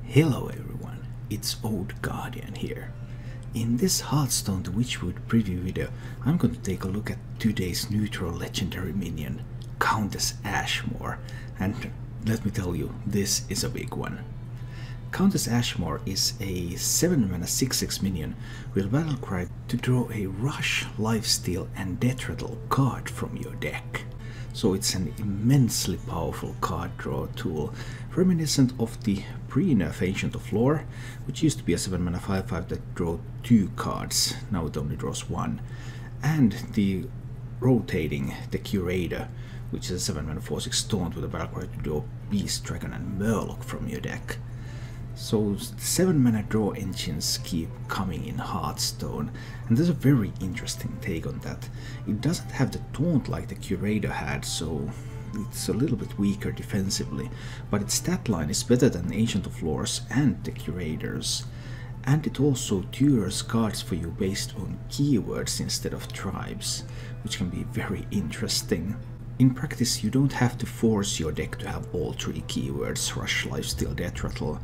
Hello everyone, it's Old Guardian here. In this Hearthstone the Witchwood preview video, I'm going to take a look at today's neutral legendary minion, Countess Ashmore, and let me tell you, this is a big one. Countess Ashmore is a 7-mana 6/6 minion with a battle cry to draw a Rush, Lifesteal and Death Rattle card from your deck. So it's an immensely powerful card draw tool, reminiscent of the pre-nerf Ancient of Lore, which used to be a 7-mana 5/5 that drew 2 cards, now it only draws 1, and the rotating the Curator, which is a 7-mana 4/6 taunt with a battle cry to draw Beast Dragon and Murloc from your deck. So 7-mana draw engines keep coming in Hearthstone, and there's a very interesting take on that. It doesn't have the taunt like the Curator had, so it's a little bit weaker defensively, but its stat line is better than Ancient of Lore's and the Curator's. And it also tutors cards for you based on keywords instead of tribes, which can be very interesting. In practice, you don't have to force your deck to have all 3 keywords, Rush, Lifesteal, Death Rattle,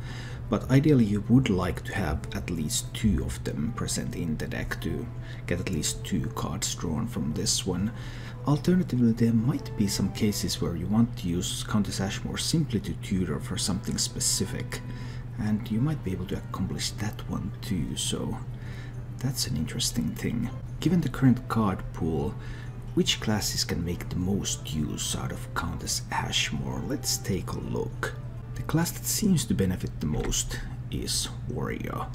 but ideally you would like to have at least 2 of them present in the deck to get at least 2 cards drawn from this one. Alternatively, there might be some cases where you want to use Countess Ashmore simply to tutor for something specific, and you might be able to accomplish that one too, so that's an interesting thing. Given the current card pool, which classes can make the most use out of Countess Ashmore? Let's take a look. The class that seems to benefit the most is Warrior.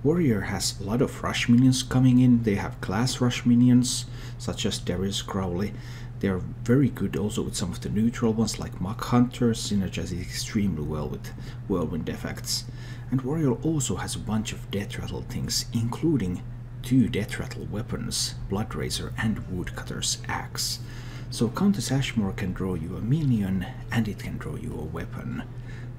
Warrior has a lot of rush minions coming in. They have class rush minions, such as Darius Crowley. They are very good also with some of the neutral ones like Muck Hunter, synergizing extremely well with Whirlwind effects. And Warrior also has a bunch of Death Rattle things, including 2 Death Rattle weapons, Bloodrazor and Woodcutter's Axe. So Countess Ashmore can draw you a minion and it can draw you a weapon.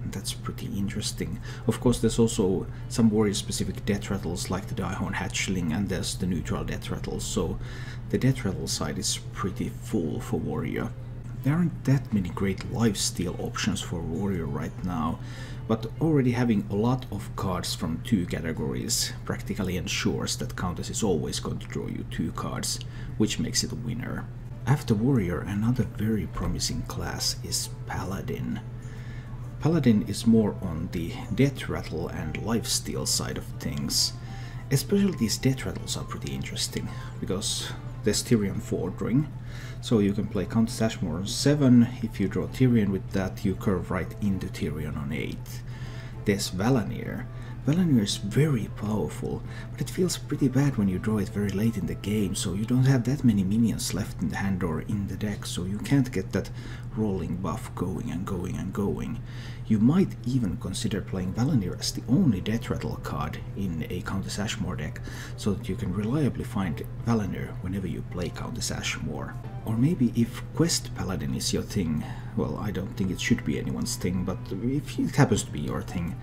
And that's pretty interesting. Of course, there's also some warrior specific Death Rattles like the Daihorn Hatchling, and there's the neutral Death Rattles, so the Death Rattle side is pretty full for Warrior. There aren't that many great lifesteal options for Warrior right now, but already having a lot of cards from 2 categories practically ensures that Countess is always going to draw you 2 cards, which makes it a winner. After Warrior, another very promising class is Paladin. Paladin is more on the Death Rattle and Lifesteal side of things. Especially these Death Rattles are pretty interesting, because there's Tirion Fordring, so you can play Countess Ashmore on 7, if you draw Tirion with that you curve right into Tirion on 8. There's Valanir. Valanir is very powerful, but it feels pretty bad when you draw it very late in the game, so you don't have that many minions left in the hand or in the deck, so you can't get that rolling buff going and going and going. You might even consider playing Valanir as the only Death Rattle card in a Countess Ashmore deck, so that you can reliably find Valanir whenever you play Countess Ashmore. Or maybe if Quest Paladin is your thing, well, I don't think it should be anyone's thing, but if it happens to be your thing,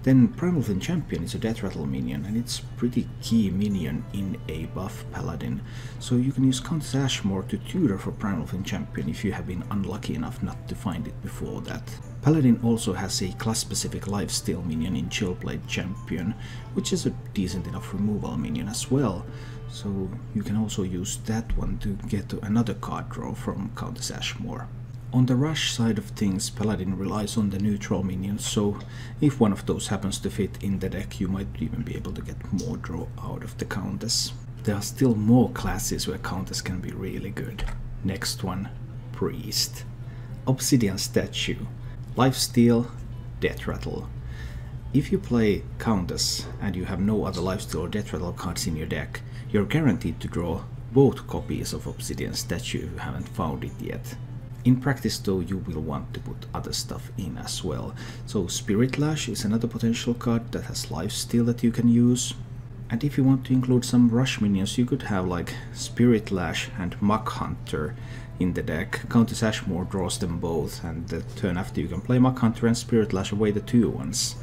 then Primal Flame Champion is a Death Rattle minion, and it's pretty key minion in a buff Paladin, so you can use Countess Ashmore to tutor for Primal Flame Champion if you have been unlucky enough not to find it before that. Paladin also has a class-specific Lifesteal minion in Chillblade Champion, which is a decent enough removal minion as well, so you can also use that one to get another card draw from Countess Ashmore. On the rush side of things, Paladin relies on the neutral minions, so if one of those happens to fit in the deck, you might even be able to get more draw out of the Countess. There are still more classes where Countess can be really good. Next one, Priest. Obsidian Statue. Lifesteal, Death Rattle. If you play Countess and you have no other Lifesteal or Death Rattle cards in your deck, you're guaranteed to draw both copies of Obsidian Statue if you haven't found it yet. In practice though, you will want to put other stuff in as well. So Spirit Lash is another potential card that has Lifesteal that you can use. And if you want to include some rush minions, you could have like Spirit Lash and Muck Hunter in the deck. Countess Ashmore draws them both, and the turn after you can play Muck Hunter and Spirit Lash away the 2 ones.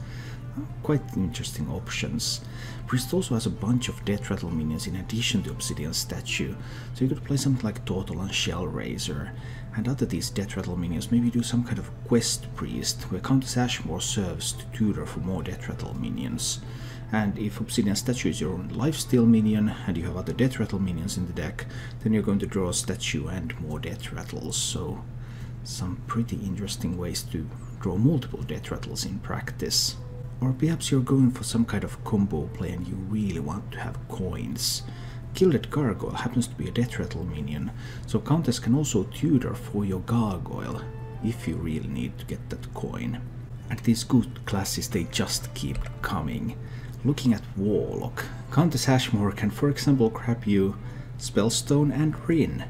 Quite interesting options. Priest also has a bunch of Death Rattle minions in addition to Obsidian Statue, so you could play something like Total and Shell Razor. And other these Death Rattle minions, maybe do some kind of quest priest, where Countess Ashmore serves to tutor for more Death Rattle minions. And if Obsidian Statue is your own lifesteal minion, and you have other Death Rattle minions in the deck, then you're going to draw a statue and more Death Rattles, so some pretty interesting ways to draw multiple Death Rattles in practice. Or perhaps you're going for some kind of combo play and you really want to have coins. Gilded Gargoyle happens to be a Death Rattle minion, so Countess can also tutor for your Gargoyle, if you really need to get that coin. And these good classes, they just keep coming. Looking at Warlock, Countess Ashmore can for example grab you Spellstone and Rin.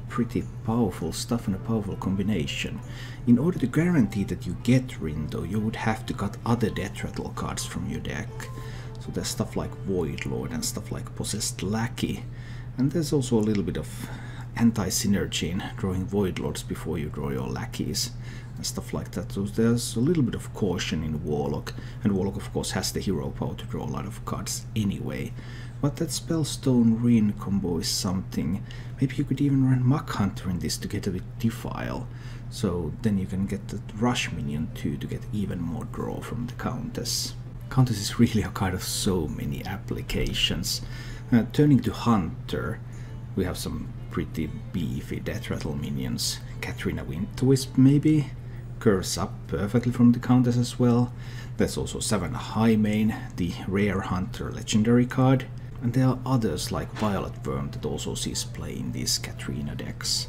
Pretty powerful stuff and a powerful combination. In order to guarantee that you get Rin though, you would have to cut other Death Rattle cards from your deck. So there's stuff like Void Lord and stuff like Possessed Lackey. And there's also a little bit of anti-synergy in drawing Void Lords before you draw your Lackeys and stuff like that. So there's a little bit of caution in Warlock. And Warlock of course has the hero power to draw a lot of cards anyway. But that Spellstone Rin combo is something. Maybe you could even run Muck Hunter in this to get a bit Defile. So then you can get the Rush minion too to get even more draw from the Countess. Countess is really a card of so many applications. Turning to Hunter, we have some pretty beefy Death Rattle minions. Katrina Winterwisp maybe? Curse Up perfectly from the Countess as well. There's also Savannah Highmane, the rare Hunter legendary card. And there are others like Violet Worm that also sees play in these Katrina decks.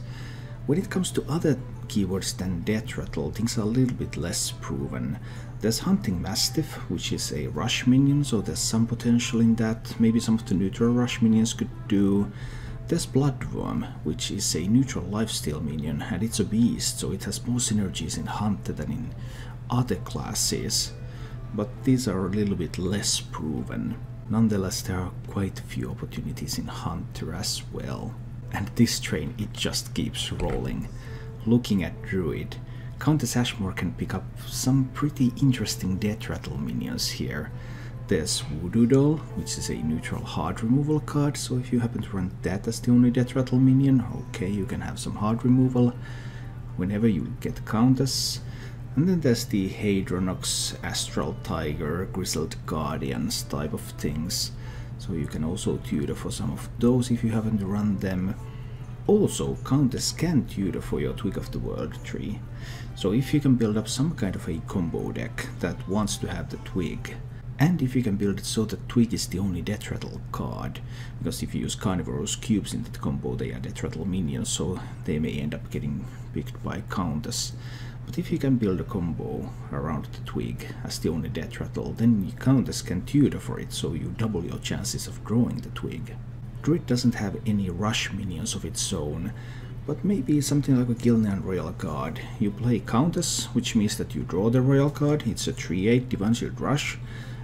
When it comes to other keywords than Death Rattle, things are a little bit less proven. There's Hunting Mastiff, which is a rush minion, so there's some potential in that. Maybe some of the neutral rush minions could do. There's Bloodworm, which is a neutral lifesteal minion, and it's a beast, so it has more synergies in Hunter than in other classes. But these are a little bit less proven. Nonetheless, there are quite a few opportunities in Hunter as well. And this train, it just keeps rolling. Looking at Druid, Countess Ashmore can pick up some pretty interesting Death Rattle minions here. There's Voodoo Doll, which is a neutral hard removal card, so if you happen to run that as the only Death Rattle minion, okay, you can have some hard removal whenever you get Countess. And then there's the Hadronox, Astral Tiger, Grizzled Guardians type of things. So you can also tutor for some of those if you happen to run them. Also, Countess can tutor for your Twig of the World tree. So if you can build up some kind of a combo deck that wants to have the Twig, and if you can build it so that Twig is the only Death Rattle card, because if you use Carnivorous Cubes in that combo, they are Death Rattle minions, so they may end up getting picked by Countess. But if you can build a combo around the Twig as the only Death Rattle, then Countess can tutor for it, so you double your chances of drawing the Twig. Druid doesn't have any rush minions of its own, but maybe something like a Gilnean Royal Guard. You play Countess, which means that you draw the Royal Guard, it's a 3/8 Divine Shield Rush,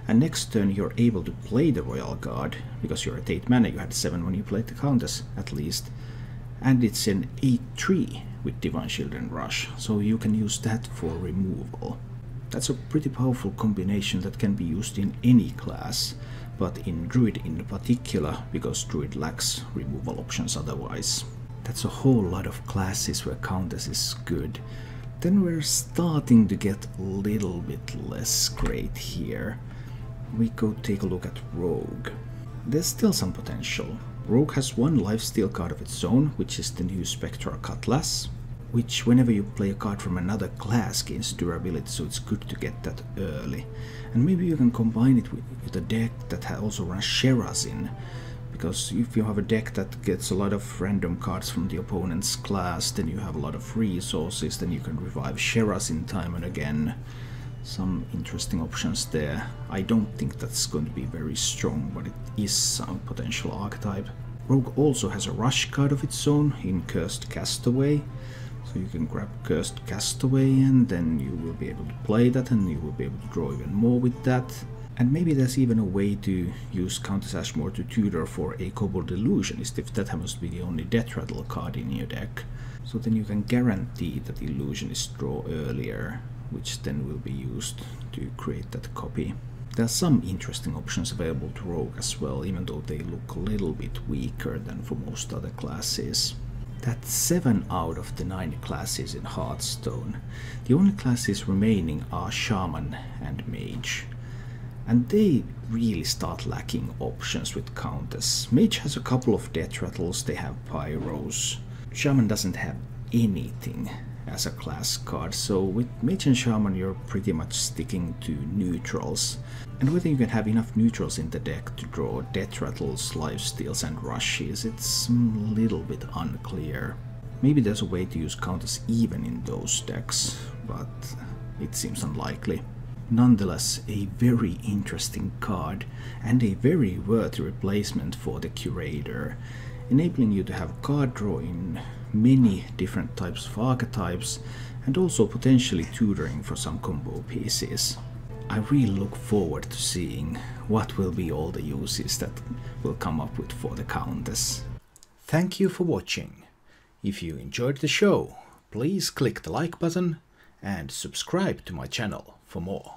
and next turn you're able to play the Royal Guard, because you're at 8 mana, you had 7 when you played the Countess, at least. And it's an 8/3 with Divine Shield and Rush, so you can use that for removal. That's a pretty powerful combination that can be used in any class, but in Druid in particular, because Druid lacks removal options otherwise. That's a whole lot of classes where Countess is good. Then we're starting to get a little bit less great here. We go take a look at Rogue. There's still some potential. Rogue has one lifesteal card of its own, which is the new Spectral Cutlass, which whenever you play a card from another class gains durability, so it's good to get that early. And maybe you can combine it with a deck that also runs Sherazin, because if you have a deck that gets a lot of random cards from the opponent's class, then you have a lot of resources, then you can revive Sherazin time and again. Some interesting options there. I don't think that's going to be very strong, but it is some potential archetype. Rogue also has a rush card of its own in Cursed Castaway, so you can grab Cursed Castaway and then you will be able to play that and you will be able to draw even more with that. And maybe there's even a way to use Countess Ashmore to tutor for a Kobold Illusionist if that happens to be the only Death Rattle card in your deck. So then you can guarantee that Illusionist draw earlier, which then will be used to create that copy. There are some interesting options available to Rogue as well, even though they look a little bit weaker than for most other classes. That's 7 out of the 9 classes in Hearthstone. The only classes remaining are Shaman and Mage. And they really start lacking options with Countess. Mage has a couple of death rattles, they have Pyros. Shaman doesn't have anything as a class card, so with Mage and Shaman you're pretty much sticking to neutrals. And whether you can have enough neutrals in the deck to draw death rattles, lifesteals and rushes, it's a little bit unclear. Maybe there's a way to use Countess even in those decks, but it seems unlikely. Nonetheless, a very interesting card and a very worthy replacement for the Curator, enabling you to have card draw in many different types of archetypes and also potentially tutoring for some combo pieces. I really look forward to seeing what will be all the uses that we'll come up with for the Countess. Thank you for watching. If you enjoyed the show, please click the like button and subscribe to my channel for more.